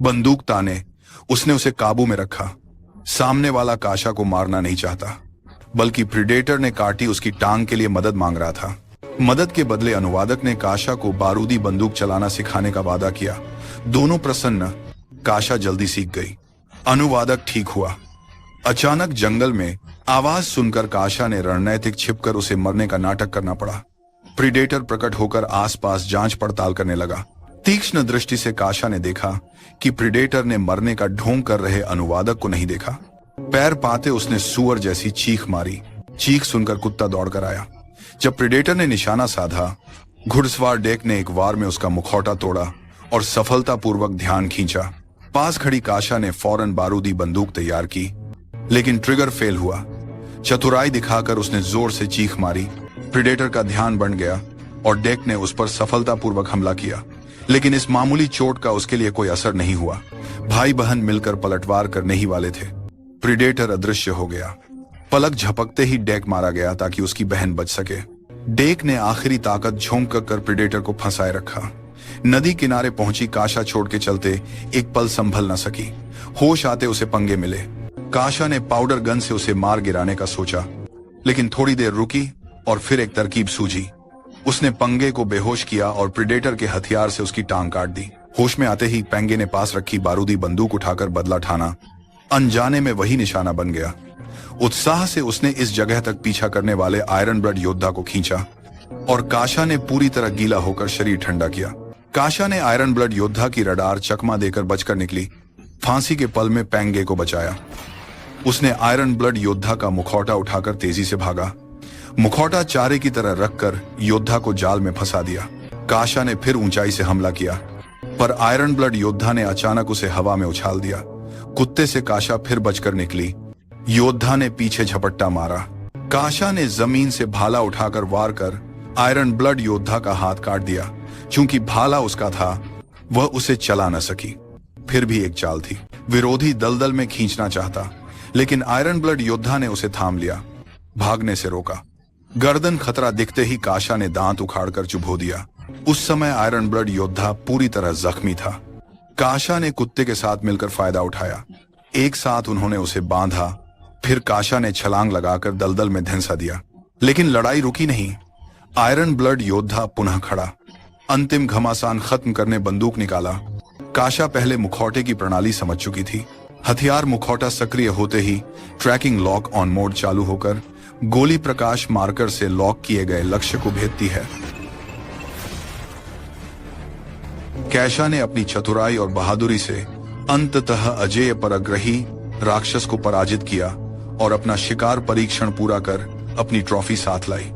बंदूक ताने उसने उसे काबू में रखा। सामने वाला काशा को मारना नहीं चाहता, बल्कि प्रीडेटर ने काटी उसकी टांग के लिए मदद मांग रहा था। मदद के बदले अनुवादक ने काशा को बारूदी बंदूक चलाना सिखाने का वादा किया। दोनों प्रसन्न। काशा जल्दी सीख गई। अनुवादक ठीक हुआ। अचानक जंगल में आवाज सुनकर काशा ने रणनीतिक छिपकर उसे मरने का नाटक करना पड़ा। प्रीडेटर प्रकट होकर आसपास जांच पड़ताल करने लगा। तीक्ष्ण दृष्टि से काशा ने देखा कि प्रीडेटर ने मरने का ढोंग कर रहे अनुवादक को नहीं देखा। पैर पाते उसने सुअर जैसी चीख मारी। चीख सुनकर कुत्ता दौड़कर आया। जब प्रीडेटर ने निशाना साधा, घुड़सवार डेक ने एक वार में उसका मुखौटा तोड़ा और सफलतापूर्वक ध्यान खींचा। पास खड़ी काशा ने फौरन बारूदी बंदूक तैयार की, लेकिन ट्रिगर फेल हुआ। चतुराई दिखाकर उसने जोर से चीख मारी। प्रीडेटर का ध्यान बन गया और डेक ने उस पर सफलतापूर्वक हमला किया, लेकिन इस मामूली चोट का उसके लिए कोई असर नहीं हुआ। भाई बहन मिलकर पलटवार करने ही वाले थे। प्रीडेटर अदृश्य हो गया। पलक झपकते ही डेक मारा गया ताकि उसकी बहन बच सके। डेक ने आखिरी ताकत झोंक कर प्रीडेटर को फंसाए रखा। नदी किनारे पहुंची काशा छोड़ के चलते एक पल संभल न सकी। होश आते उसे पंगे मिले। काशा ने पाउडर गन से उसे मार गिराने का सोचा, लेकिन थोड़ी देर रुकी और फिर एक तरकीब सूझी। उसने पंगे को बेहोश किया और प्रीडेटर के हथियार से उसकी टांग काट दी। होश में आते ही पेंगे ने पास रखी बारूदी बंदूक उठाकर बदला ठाना। अनजाने में वही निशाना बन गया। उत्साह से उसने इस जगह तक पीछा करने वाले आयरन ब्लड योद्धा को खींचा और काशा ने पूरी तरह गीला होकर शरीर ठंडा किया। काशा ने आयरन ब्लड योद्धा की रडार चकमा देकर बचकर निकली। फांसी के पल में पेंगे को बचाया। उसने आयरन ब्लड योद्धा का मुखौटा उठाकर तेजी से भागा। मुखौटा चारे की तरह रखकर योद्धा को जाल में फंसा दिया। काशा ने फिर ऊंचाई से हमला किया, पर आयरन ब्लड योद्धा ने अचानक उसे हवा में उछाल दिया। कुत्ते से काशा फिर बचकर निकली। योद्धा ने पीछे झपट्टा मारा। काशा ने जमीन से भाला उठाकर वार कर आयरन ब्लड योद्धा का हाथ काट दिया। चूंकि भाला उसका था, वह उसे चला न सकी। फिर भी एक चाल थी। विरोधी दलदल में खींचना चाहता, लेकिन आयरन ब्लड योद्धा ने उसे थाम लिया, भागने से रोका। गर्दन खतरा दिखते ही काशा ने दांत उखाड़कर चुभो दिया। उस समय आयरन ब्लड योद्धा पूरी तरह जख्मी था। काशा ने कुत्ते के साथ मिलकर फायदा उठाया। एक साथ उन्होंने उसे बांधा। फिर काशा ने छलांग लगाकर दलदल में धंसा दिया, लेकिन लड़ाई रुकी नहीं। आयरन ब्लड योद्धा पुनः खड़ा। अंतिम घमासान खत्म करने बंदूक निकाला। काशा पहले मुखौटे की प्रणाली समझ चुकी थी। हथियार मुखौटा सक्रिय होते ही ट्रैकिंग लॉक ऑन मोड चालू होकर गोली प्रकाश मार्कर से लॉक किए गए लक्ष्य को भेदती है। काशा ने अपनी चतुराई और बहादुरी से अंततः अजेय परग्रही राक्षस को पराजित किया और अपना शिकार परीक्षण पूरा कर अपनी ट्रॉफी साथ लाई।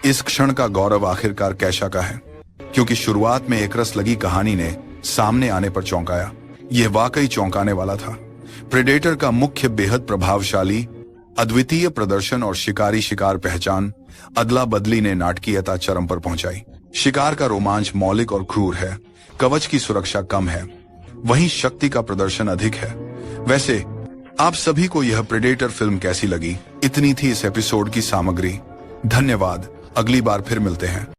इस क्षण का गौरव आखिरकार काशा का है, क्योंकि शुरुआत में एक रस लगी कहानी ने सामने आने पर चौंकाया। यह वाकई चौंकाने वाला था। प्रेडेटर का मुख्य बेहद प्रभावशाली अद्वितीय प्रदर्शन और शिकारी शिकार पहचान अदला बदली ने नाटकीयता चरम पर पहुंचाई। शिकार का रोमांच मौलिक और क्रूर है, कवच की सुरक्षा कम है, वहीं शक्ति का प्रदर्शन अधिक है। वैसे आप सभी को यह प्रेडेटर फिल्म कैसी लगी? इतनी थी इस एपिसोड की सामग्री। धन्यवाद। अगली बार फिर मिलते हैं।